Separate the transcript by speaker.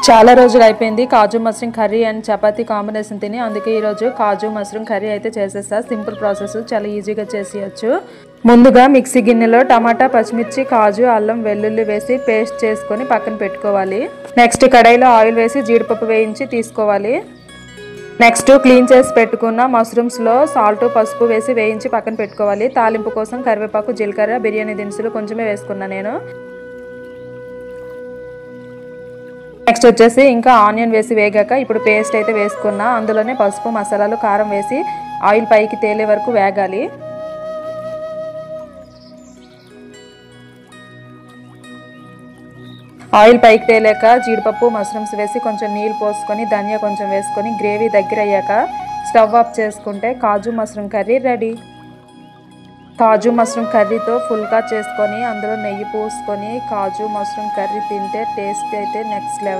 Speaker 1: చాలా రోజులు అయిపోయింది kaju mushroom curry and chapati combination తిని. అందుకే ఈరోజు కాజు మష్రూమ్ కర్రీ అయితే చేసేస్తా. సింపుల్ ప్రాసెస్, చాలా ఈజీగా చేసేయచ్చు. ముందుగా మిక్సీ గిన్నెలో టమాటా, పచ్చిమిర్చి, కాజు, అల్లం, వెల్లుల్లి వేసి పేస్ట్ చేసుకొని పక్కన పెట్టుకోవాలి. నెక్స్ట్ కడాయిలో ఆయిల్ వేసి జీడిపప్పు వేయించి తీసుకోవాలి. నెక్స్ట్ క్లీన్ చేసి పెట్టుకున్న మష్రూమ్స్లో సాల్ట్, పసుపు వేసి వేయించి పక్కన పెట్టుకోవాలి. తాలింపు కోసం కరివేపాకు, జీలకర్ర, బిర్యానీ దినుసులు కొంచెమే వేసుకున్నా నేను. నెక్స్ట్ వచ్చేసి ఇంకా ఆనియన్ వేసి వేగాక ఇప్పుడు పేస్ట్ అయితే వేసుకున్నా. అందులోనే పసుపు, మసాలాలు, కారం వేసి ఆయిల్ పైకి తేలే వరకు వేగాలి. ఆయిల్ పైకి తేలాక జీడిపప్పు, మష్రూమ్స్ వేసి కొంచెం నీళ్ళు పోసుకొని ధనియా కొంచెం వేసుకొని గ్రేవీ దగ్గర అయ్యాక స్టవ్ ఆఫ్ చేసుకుంటే కాజు మష్రూమ్ కర్రీ రెడీ. కాజు మష్రూమ్ కర్రీతో ఫుల్గా చేసుకొని అందులో నెయ్యి పోసుకొని కాజు మష్రూమ్ కర్రీ తింటే టేస్ట్ అయితే నెక్స్ట్ లెవెల్.